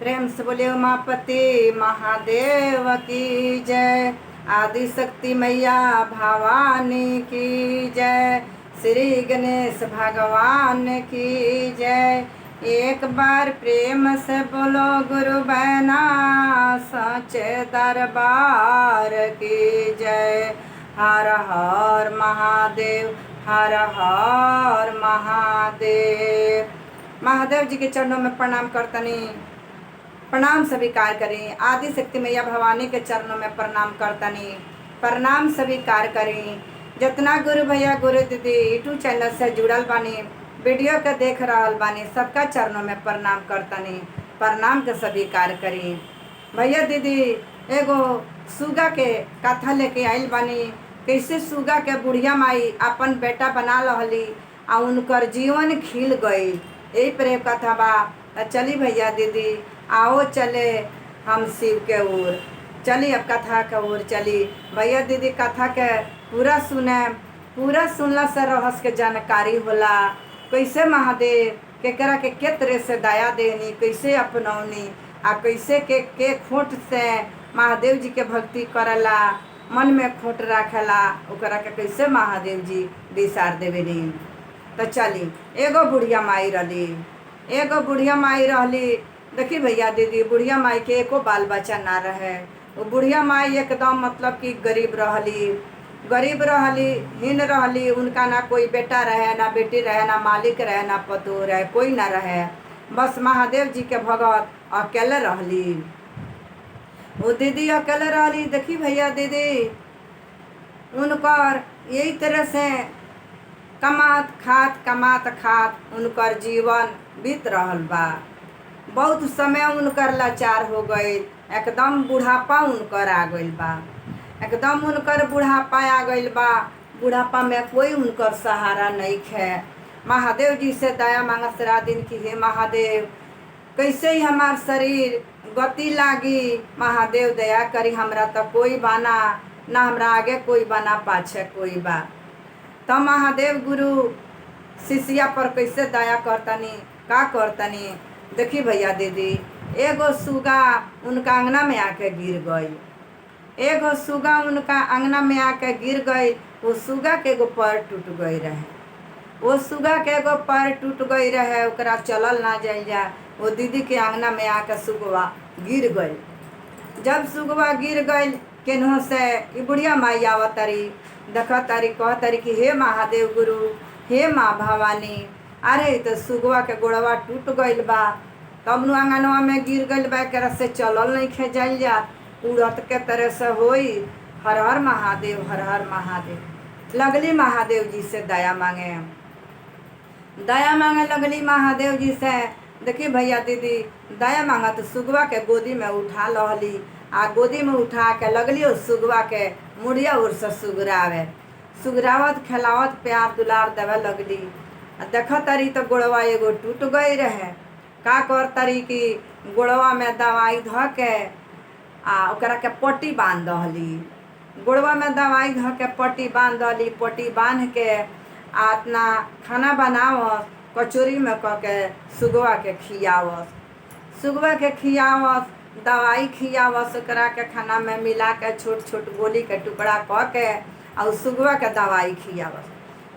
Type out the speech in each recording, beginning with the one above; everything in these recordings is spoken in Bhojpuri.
प्रेम से बोले उमापति महादेव की जय। आदि शक्ति मैया भवानी की जय। श्री गणेश भगवान की जय। एक बार प्रेम से बोलो गुरु बहना सचे दरबार की जय। हर हर महादेव, हर हर महादेव। महादेव जी के चरणों में प्रणाम करतनी, प्रणाम स्वीकार करें। आदि शक्ति मैया भवानी के चरणों में प्रणाम करतनी, प्रणाम स्वीकार करें। जितना गुरु भैया गुरु दीदी यूट्यूब चैनल से जुड़ल बानी, वीडियो के देख रहल बानी, सबका चरणों में प्रणाम करतनी, प्रणाम के स्वीकार करें। भैया दीदी एगो सुगा के कथा लेके आइल बानी। कैसे सुगा के बुढ़िया माई अपन बेटा बना लहली आ उनकर जीवन खिल गई, यही प्रेम कथा बा। चली भैया दीदी आओ चले हम शिव के ओर, चली अब कथा के ओर चली। भैया दीदी कथा के पूरा सुने, पूरा सुनला से रहस्य के जानकारी होला। कैसे महादेव केकरा के तरह से दया देनी, कैसे अपनौनी आ कैसे के खोट से महादेव जी के भक्ति करला, मन में खोट रखेला, ओकरा के कैसे महादेव जी विसार देवे नी। तो चली एगो बुढ़िया माई रहली, एगो बुढ़िया माई रहली। देखी भैया दीदी बुढ़िया माई के एको बाल बच्चा ना रहे। वो बुढ़िया माई एकदम मतलब कि गरीब रहली, गरीब रहली, हीन रहली। उनका ना कोई बेटा रहे, ना बेटी रहे, ना मालिक रहे, ना पतो रहे, कोई ना रहे। बस महादेव जी के भगत अकेले रहली। वो दीदी अकेले रहली। देखी भैया दीदी उनकर यही तरह से कमात खात उनकर जीवन बीत रहल बा। बहुत समय उनकर लाचार हो गई, एकदम बुढ़ापा उनकर आ गइल बा, एकदम उनकर बुढ़ापा आ गइल बा। बुढ़ापा में कोई उनकर सहारा नहीं है। महादेव जी से दया मांगत रात दिन की, हे महादेव कैसे ही हमार शरीर गति लागी, महादेव दया करी। हमरा तो कोई बाना ना, हमरा आगे कोई बाना पाछे कोई बा। तो महादेव गुरु शिष्या पर कैसे दया करतनी, का करतनी। देखी भैया दीदी एगो सुगा उनका अंगना में आके गिर गई, एगो सुगा उनका अंगना में आके गिर गई। वो सुगा के एगो पैर टूट गई रहे, वो सुगा के एगो पैर टूट गई रहे, ओकरा चलल ना जाइल जा। वो दीदी के अंगना में आके सुगवा गिर गई। जब सुगवा गिर गई केनहो से ई बुढ़िया माई आवत तारी, देखत तारी, कहत तारी कि हे महादेव गुरु, हे माँ भवानी, अरे तो सुगवा के गोड़वा टूट गइल बा, तब नु आंगनवा में गिर गइल बा, एकरा से चलल नहीं खे जाइल जा, उड़त के तरह से होई। हर हर महादेव, हर हर महादेव। लगली महादेव जी से दया मांगे, दया मांगे लगली महादेव जी से। देखी भैया दीदी दया मांगा तो सुगवा के गोदी में उठा लहली, आ गोदी में उठा के लगली और सुगवा के मुड़िया उर से सुगरावे, सुगरावत खिलावत प्यार दुलार देवे लगली। देख तारी तो गोड़वा एगो टूट गई रहे। का कर तारी कि गोड़वा में दवाई ध के आ ओकरा के पट्टी बांध दहली, गोड़वा में दवाई ध के पट्टी बांध दहली। पट्टी बांध के अपना खाना बनावस, कचौरी में क के सुगवा के खियावस, सुगवा के खियावस, दवाई खियावस, ओकरा के खाना में मिला के छोट छोट गोली के टुकड़ा क के और सुगवा के दवाई खियावस।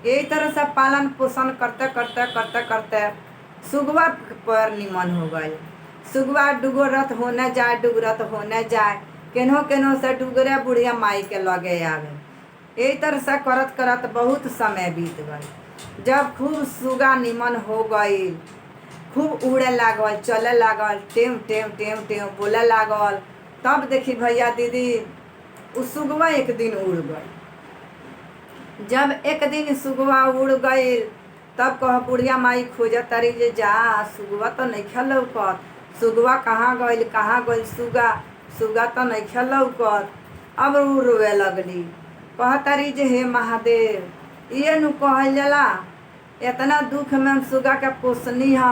यही तरह से पालन पोषण करते करते करते करते सुगवा पर निमन हो गई। सुगवा डुगरत होने जाए, डुगरत होने जाए, केनहो केनहो से डुगरे बुढ़िया माई के लगे आवे। यही तरह से करत करत बहुत समय बीत गई। जब खूब सुगा निमन हो गई, खूब उड़े लागल, चले लागल, टेम टेम टेम टेम बोले लागल, तब देखी भैया दीदी उस सुगवा एक दिन उड़ गई। जब एक दिन सुगवा उड़ गई तब कह बुढ़िया माई खोजत तारी जे जा सुगवा तो नहीं लौकत, सुगवा कहाँ गइल, कहाँ गइल सुगा, सुगा तो नहीं लौकत। अब रोवे लगली, कह तारी जे हे महादेव ये नु कहल जाला, इतना दुख में हम सुगा के पोसनी ह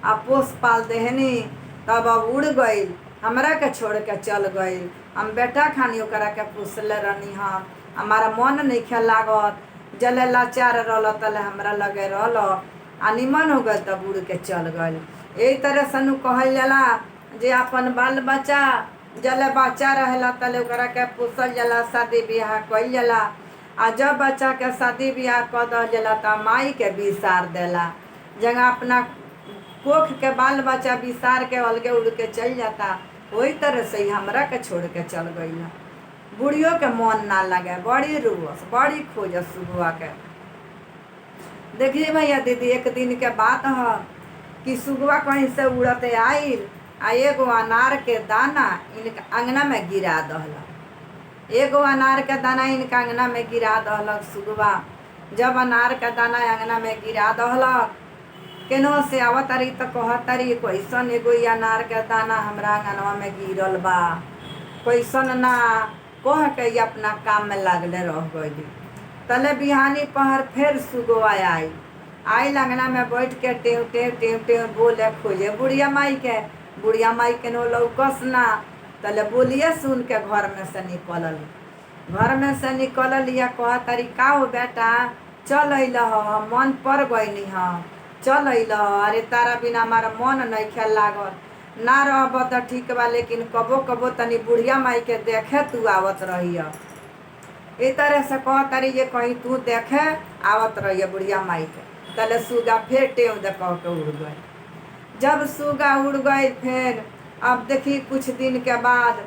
आ पोस पाल देहनी, तब अब उड़ गई, हमरा के छोड़ के चल गई। हम बेटा खानी ओकरा के पोसले रहनी ह, हमारा मन नहीं खे लागत, जले लाचार रहल तले हमरा लगे रहल आ निमन हो गए तब उड़ के चल गए। यही तरह से नु कहल जाला जे अपन बाल बच्चा जले बच्चा रहेला तले ओकरा के पोसल जाला, शादी ब्याह कइल जाला। आ जब बच्चा के शादी ब्याह कर दल जाला त माई के बिसार देला। जगह अपना कोख के बाल बच्चा बिसार के अलगे उड़ के चल जाता, वही तरह से ही हमरा के छोड़ के चल गई। बुढ़ियों के मन ना लगे, बड़ी रुअस, बड़ी खोजस सुगवा के। देखिए भैया दीदी, एक दिन के बात है कि सुगवा कहीं से उड़ते आइल आ एगो अनार के दाना इनका अंगना में गिरा दहलक। एगो अनार के दाना इनका अंगना में गिरा दहलक सुगवा। जब अनार के दाना अंगना में गिरा दहलक, केनो से आवतारी तो कहतारी कैसन एगो अनार के दाना हमरा अंगनवा में गिरल बा, कैसन ना कह के अपना काम में लागले रह गई। तले बिहानी पहर फिर सुगवा आई अंगना में बैठ के टेव टेव टेव टेव बोले खोजे बुढ़िया माई के। बुढ़िया माई के नो लौकस ना, तले बोलिए सुन के घर में से निकलल। घर में से निकलल या कह तारी का हो बेटा चल अइल ह, मन पर गईनी ह, चल अइल। अरे तारा बिना हमारा मन नहीं खेल लागल, ना रहब तो ठीक बा, लेकिन कबो कबो तनी बुढ़िया माई के देखे तू आवत रही। ए तरह से कह तारी ये कहीं तू देखे आवत रही बुढ़िया माई के। तले सुगा फिर टेव दे कह के उड़ गए। जब सुगा उड़ गए फिर अब देखी कुछ दिन के बाद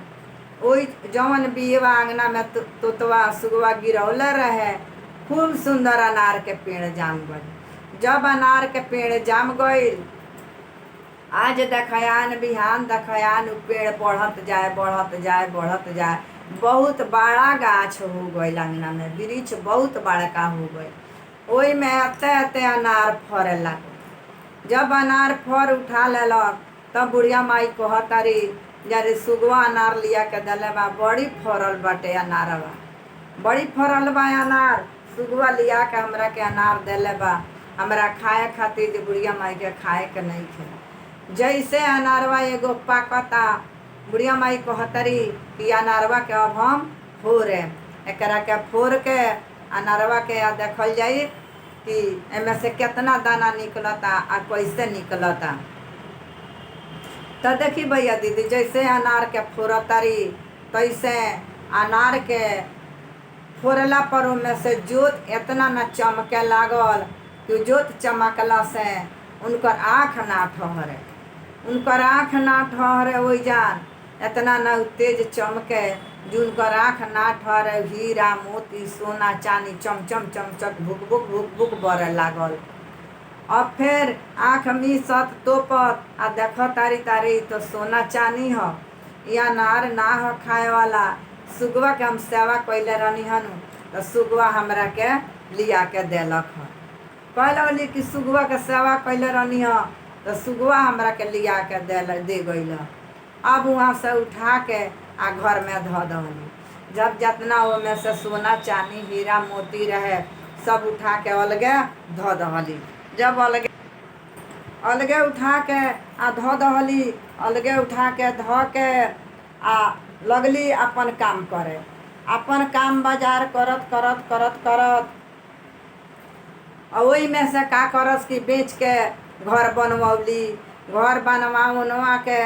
वही जवन बिहवा अंगना में तोतवा सुगवा गिरौले रहे, खूब सुंदर अनार के पेड़ जाम गए। जब अनार के पेड़ जाम गए, आज देखयान बिहान देखयान पेड़ बढ़त जाए बढ़त जाए बढ़त जाए, बहुत बड़ा गाछ हो गई अंगना में, वृक्ष बहुत बड़का हो गई। ओई में अते अते अनार फरे लगे। जब अनार फर उठा लेलक तब बुढ़िया माई कहतारी जरे सुगवा अनार लिया के दले बा, बड़ी फरल बाटे अनारवा, बड़ी फरल बा अनार। सुगवा लिया के हमरा के अनार देले बा, हमरा खाए खातिर जे बुढ़िया माई के खाए के नहीं खे। जैसे अनारवा एगो पाकता, बुढ़िया माई कहतरी कि अनारवा के अब हम फोड़े, एकरा के फोड़ के अनारवा के देखल जाई कि एमे से कितना दाना निकलता आ कैसे निकलता। तो देखी भैया दीदी, जैसे अनार के फोड़तारी तैसे अनार के फोड़ला पर में से जोत इतना न चमके लागल कि जोत चमकला से उनकर आँख ना ठहरे, उनकर आँख ना ठहरे। वही जान इतना न तेज चमके जो उनकर आँख ना ठहरे। हीरा मोती सोना चांदी चमचम चमचक भुक भुक भुक भुक बरे लागल। अब फिर आँख मिसत तोपत आ देख तारी तारी तो सोना चांदी ह, या अनार ना ह खाए वाला। सुगवा के हम सेवा कैले रहनी हनु तो सुगवा हमरा के लिया के देलक ह। कह लगली कि सुगवा के सेवा कैले रहनी ह तो सुगवा हमरा के लिया के दे गईल। अब वहाँ से उठा के आ घर में धो दहली। जब जितना वो में से सोना चांदी हीरा मोती रहे सब उठा के अलगे धो दहली। जब अलगे अलगे उठा के आ धो दहली, अलगे उठा के धो के आ लगली अपन काम करे। अपन काम बाजार करत करत करत करत वही में से का करस कि बेच के घर बनवली। घर बनवा उनवा के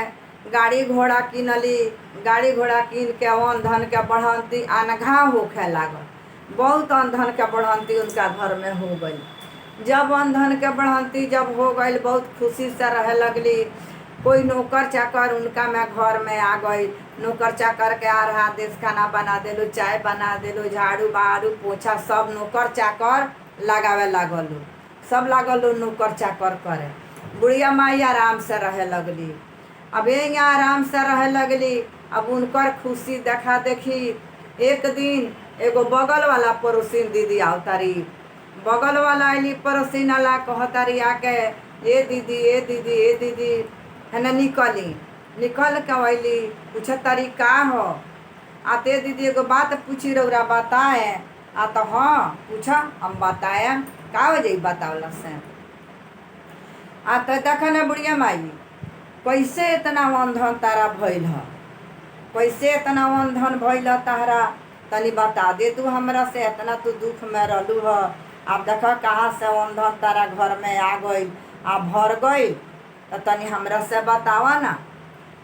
गाड़ी घोड़ा किनली। गाड़ी घोड़ा किन के अन धन के बढ़ंती अनघा होखे लागल। बहुत अन धन के बढ़ंती उनका घर में हो गई। जब अन धन के बढ़ंती जब हो गई, बहुत खुशी से रहे लगली। कोई नौकर चाकर उनका में घर में आ गई। नौकर चाकर के आ रहा देश खाना बना देलू, चाय बना देलू, झाड़ू बहारू पोछा सब नौकर चाकर लगावे लागलू। सब लागलू नौकर चाकर करे। बुढ़िया माई आराम से रहे लगली। अब ये आराम से रहे लगली। अब उनकर खुशी देखा देखी एक दिन एगो बगल वाला पड़ोसिन दीदी आवतारी। बगल वाला अली पड़ोसिन वाला कहतारी आके ए दीदी ए दीदी ए दीदी है ना। निकल के अली पूछतारी का हो। आते दीदी एगो बात पूछी रौरा बताए। आ तो हाँ पूछा हम बताए का हो जाई बतावला से। आ तो देखा ना बुढ़िया माई कैसे इतना वंधन तारा भइल ह, कैसे इतना वंधन भइल तारा, तनी बता दे तू हमरा से। इतना तू दुख में रहलू ह, अब देख कहाँ से वंधन तारा घर में आ गई आ भर गई, तो तनी हमरा से बतावा ना।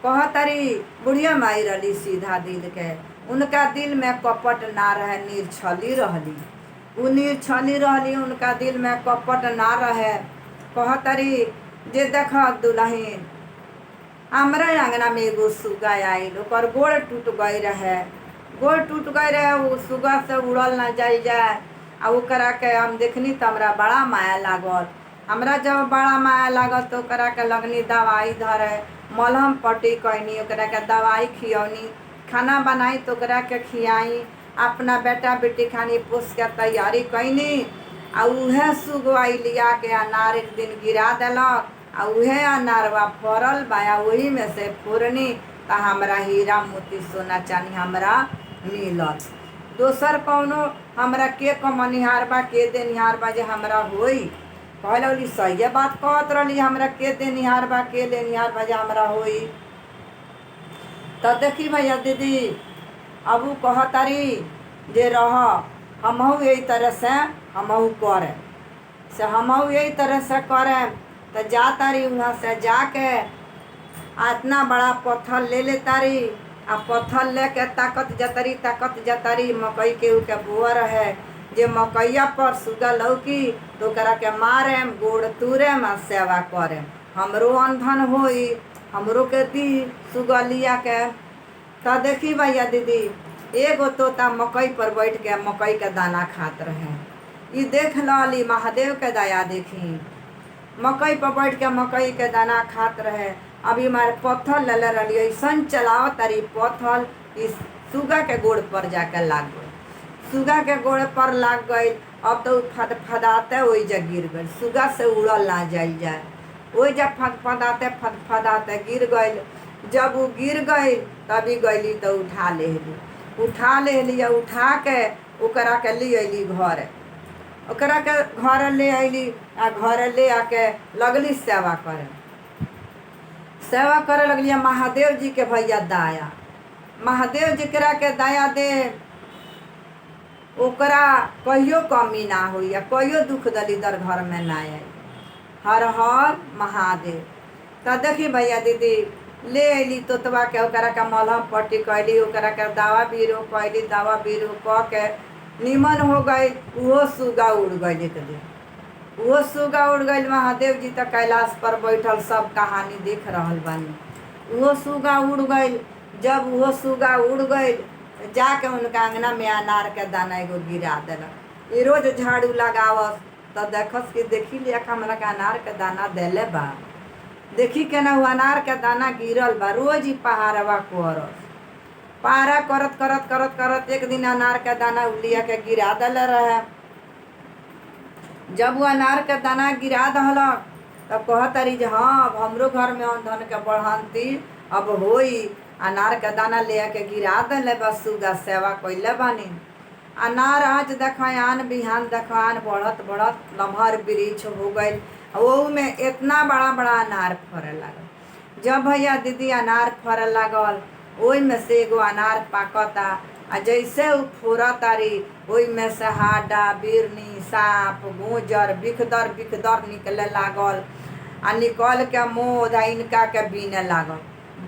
कहतरी बुढ़िया माई रही सीधा दिल के, उनका दिल में कपट ना रहे, निर्छली रहली। उ निर्छली रहली, उनका दिल में कपट ना रहे। कहतरी जे देख दुल्हन, हमरा अंगना में एगो सुगा आइल, ओकर गोड़ टूट गई रहे। गोड़ टूट गई रहे, वो सुगा से उड़ल ना जाए। आ ओकरा के हम देखनी तो हमरा बड़ा माया लागल। हमरा जब बड़ा माया लागल तो ओकरा के लगनी दवाई धरे, मलहम पट्टी कैनी, ओकरा के दवाई खियौनी, खाना बनाई तो ओकरा के खियाई, अपना बेटा बेटी खानी पोस के तैयारी कैनी। आ उहे सुगवाई लिया के अनार एक दिन गिरा देलक। आ उहे अनारवा फरल बा, वही में से फोरनी तो हमरा हीरा मोती सोना चानी हमरा मिलल। दोसर कौनो हमरा के कमनिहार बा, के देनिहार बा जे हमरा होई। कहे लगली सही बात कहत रहली, हमरा के देनिहार बा, के लेनिहार बा जे हमरा होई। तो देखी भैया दीदी, अब उ कहतारी जे रह, हमहू यही तरह से हमहू करे से, हमहू यही तरह से करे। तो जा तारी वहाँ से जाके इतना बड़ा पत्थर ले ले तारी, आ पत्थर लेके ताकत जतरी मकई के उ के बोअर है। जे मकैया पर सुगा लौकी तो ओकरा के मारे, गोड़ तूरे आ सेवा करे, हमरो अंधन होई, हमरो के दी सुगा लिया के। तो देखी भैया दीदी, एगो तोता मकई पर बैठ के मकई के दाना खात रहे। ई देख ली महादेव के दया, देखी मकई पर बैठ के मकई के दाना खात रहे। अभी हमारे पत्थर ले रही, ऐसा चलाओ तारी पत्थर इस सुगा के गोड़ पर जाके लाग गई। सुगा के गोड़ पर लाग गई। अब तो फदफदाते वही जग गिर गई, सुगा से उड़ल ना जाए, वही जब फदफदाते गिर गई। जब वो गिर गई तभी गईली तो उठा ले ली, उठा के ओकरा के ले अली घर। ओकरा के घर ले अली, आ घर ले आके लगली सेवा करे लगली। महादेव जी के भैया दया, महादेव जी करा के दया दे, ओकरा कहियो कमी ना होई, या कहियो दुख दलिदर घर में ना आई। हर हर महादेव। तो देखी भैया दीदी, ले अली तोतवा के, ओकरा के मलहम पट्टी कैली, ओकरा के दवा बीरो कैली, दवा बीरो क के निमन हो गई। उहो सुगा उड़ गई, एक दिन उहो सुगा उड़ गई। महादेव जी तो कैलाश पर बैठल सब कहानी देख रहल बानी। उहो सुगा उड़ गई। जब उहो सुगा उड़ गई, जाके उनका अंगना में अनार के दाना एगो गिरा देलक। ये रोज झाड़ू लगावस तो देखस कि देखी लिया हमरा के अनार के दाना देले बा, देखी के ना अनार के दाना गिरल बा। रोज ही पहाड़वा करस, पहाड़ा करत एक दिन अनार के दाना लिया के गिरा देले रहे। जब वो अनार के दाना गिरा दहलक तब कहतरी जे हाँ, हमरो घर में धन के बढ़ंती अब होई। अनार के दाना ले के गिरा देले बस, सुगा सेवा कैले बानी। अनार आज देखन बिहान देखन बढ़त लम्हर वृक्ष हो गई। वो में इतना बड़ा बड़ा अनार फरे लागल। जब भैया दीदी अनार फरे लागल, ओई में से एगो अनार पाकता, आ जैसे उ फोड़ा तारी ओई में से हाडा बिरनी सांप गोजर बिखदर निकले लागल। आ निकल के मोद आ इनका के बीने लागल।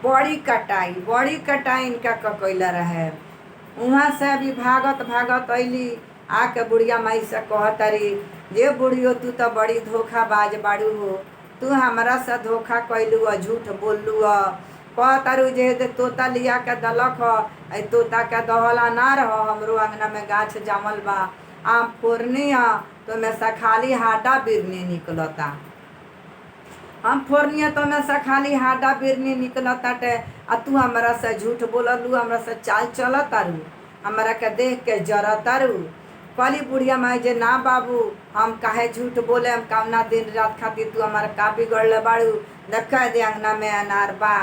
बड़ी कटाई इनका कैले रहे। वहाँ से अभी भागत अली, आके बुढ़िया माई से कहतरी जे बुढ़ियो तू तो बड़ी धोखाबाज बाड़ू हो, तू हमरा से धोखा कैलू, झूठ बोलू। कहतरू जे तोता लिया के दलक ह, तोता के दहला ना रह, हमरो अंगना में गाछ जामल बा, आम फोरनी तो में से खाली हाडा बिरनी निकलता। हम फोरनिया तो में से खाली हाडा बिरनी निकलताटे, आ तू हमरा से झूठ बोललू, हमरा से चाल चलतारू, हमरा के देख के जरतारू। कहली बुढ़िया माई जे ना बाबू, हम काहे झूठ बोले, हम कामना दिन रात खातिर तू हमारा का बिगड़ले बाड़ू। देखा दे अंगना में अनार बा,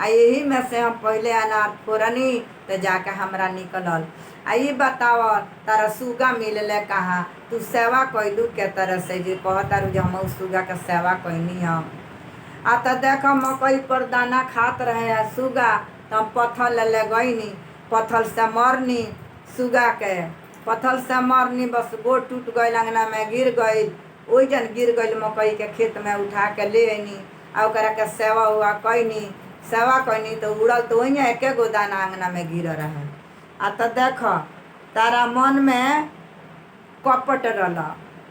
आ यही में से हम पहले अनार फोरनी तो जाके हमरा निकलल। आ ये बताव तारा सुगा मिलले कहाँ, तू सेवा कैलू के तरह से, जे कहतारू जे हम सुगा के सेवा कैनी हम। आ तो देख मकई पर दाना खात रहे सुगा, तो हम पत्थर ले गईनी, पत्थर से मरनी सुगा के, पत्थर से मरनी बस गोड़ टूट गई, अंगना में गिर गई। वही जन गिर गई मकई के खेत में उठा के ले आनी, आ ओकरा के सेवा हुआ कैनी। सेवा कैनी तो उड़ल तो वही एके गो दाना अंगना में गिर रहे। आ तो देख तारा मन में कपट रल,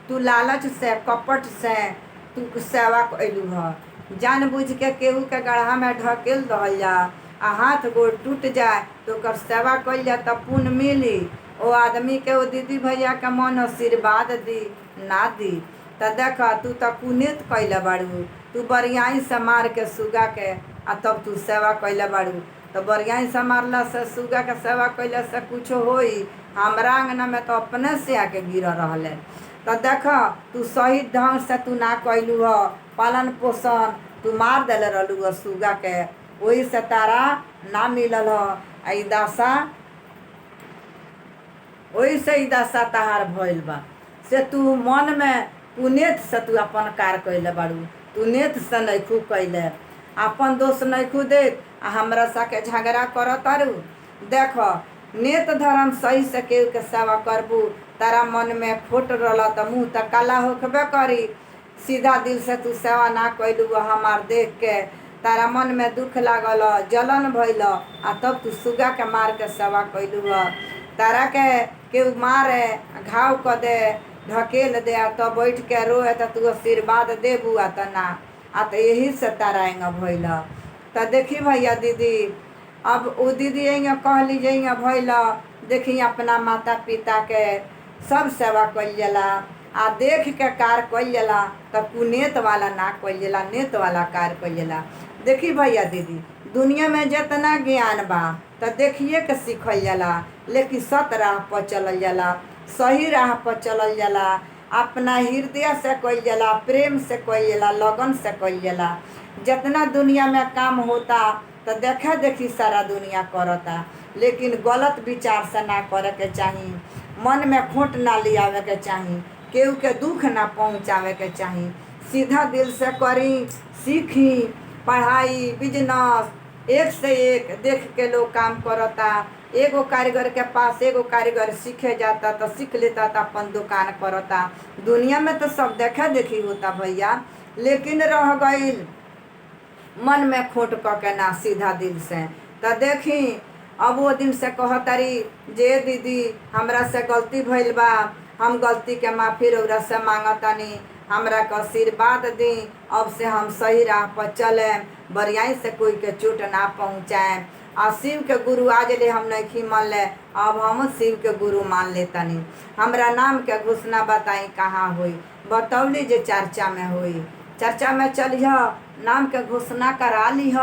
तू लालच से कपट से तू सेवा कैलू ह। जान बुझ के केहू के गढ़ा में ढकेल दहल जा आ हाथ गोड़ टूट जाए तो ओकर सेवा कैल जाए तब पुण्य मिली। ओ आदमी के ओ दीदी भैया के मन आशीर्वाद दी ना दी तो देख तू तो पुनीत कैले बाड़ू। तू बरियाई से मार के सुगा के आ तब तू सेवा कैले बाड़ू। तो बरियाई से मारला से सुगा के सेवा कैले से कुछो होई? हमरा अंगना में तो अपने से आके गिर रहले। तो देख तू सही ढंग से तू ना कैलू ह, पालन पोषण तू मार देले रहलू सुगा के, वही से तारा ना मिलल ह। ई दशा वही से ई दशा तहार भइल बा से तू मन में पुनेत से तू अपन कार्य कैले बाड़ू। तू नेत से नैखू कैले, अपन दोष नैखू देत आ हमरा साके झगड़ा कर तारू। देख नेत धर्म सही से केहू के सेवा करबू, तारा मन में खोट रहल तो मुँह तो काला होखबे करी। सीधा दिल से तू सेवा ना कैलू हमार देख के तारा मन में दुख लागल, जलन भइल आ तब तू सुगा के मार के सेवा कैलू ह। तारा के केहू मारे घाव क दे ढकेल दे आ तब बैठ के रोए तो तू आशीर्वाद देबू आ तो ना आ तो यही से तारा एंगा भइल। तो देखी भैया दीदी, अब वो दीदी एंगा कहली जे एंगा भइल, देखी अपना माता पिता के सब सेवा कैल जाला आ देख के कार्य कैल जाला तो कुनेत वाला ना कैल जाला, नेत वाला कार्य कैल जाला। देखी भैया दीदी, दुनिया में जितना ज्ञान बा तो देखिए के सीखल जाला, लेकिन सत राह पर चलल जाला, सही राह पर चलल जाला, अपना हृदय से कैल जाला, प्रेम से कैल जाला, लगन से कैल जाला। जितना दुनिया में काम होता तो देखा देखी सारा दुनिया करता, लेकिन गलत विचार से ना करे के चाही, मन में खोट ना लियावे के चाही, केहू के दुख ना पहुँचावे के चाही। सीधा दिल से करी, सीखी, पढ़ाई बिजनेस एक से एक देख के लोग काम करता। एगो कारीगर के पास एगो कारीगर सीखे जाता तो सीख लेता तो अपन दुकान करता। दुनिया में तो सब देखा देखी होता भैया, लेकिन रह गईल मन में खोट क के ना सीधा दिल से। तो देखी अब वो दिन से कहतारी जे दीदी हमरा से गलती भइल बा, हम गलती के माफ़ी रउरा से मांगतानी, हमरा के आशीर्वाद दी, अब से हम सही राह पर चले, बरियाई से कोई के चोट ना पहुँचाए। आ शिव के गुरु आज ले हम नहीं मान ले, अब हम शिव के गुरु मान लेतानी। हमरा नाम के घोषणा बताई कहाँ हुई, बतौली जे चर्चा में हुई, चर्चा में चलिह, नाम के घोषणा करा लीह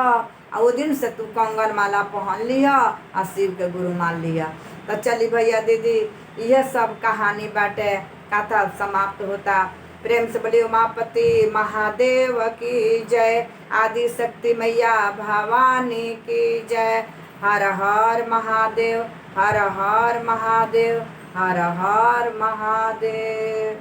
आ वो दिन से तू कंगन माला पहन लिह आ शिव के गुरु मान लिह। तो चली भैया दीदी, यह सब कहानी बाटे, कथा समाप्त होता। प्रेम से बोलिए उमापति महादेव की जय, आदि शक्ति मैया भवानी की जय। हर हर महादेव, हर हर महादेव, हर हर महादेव।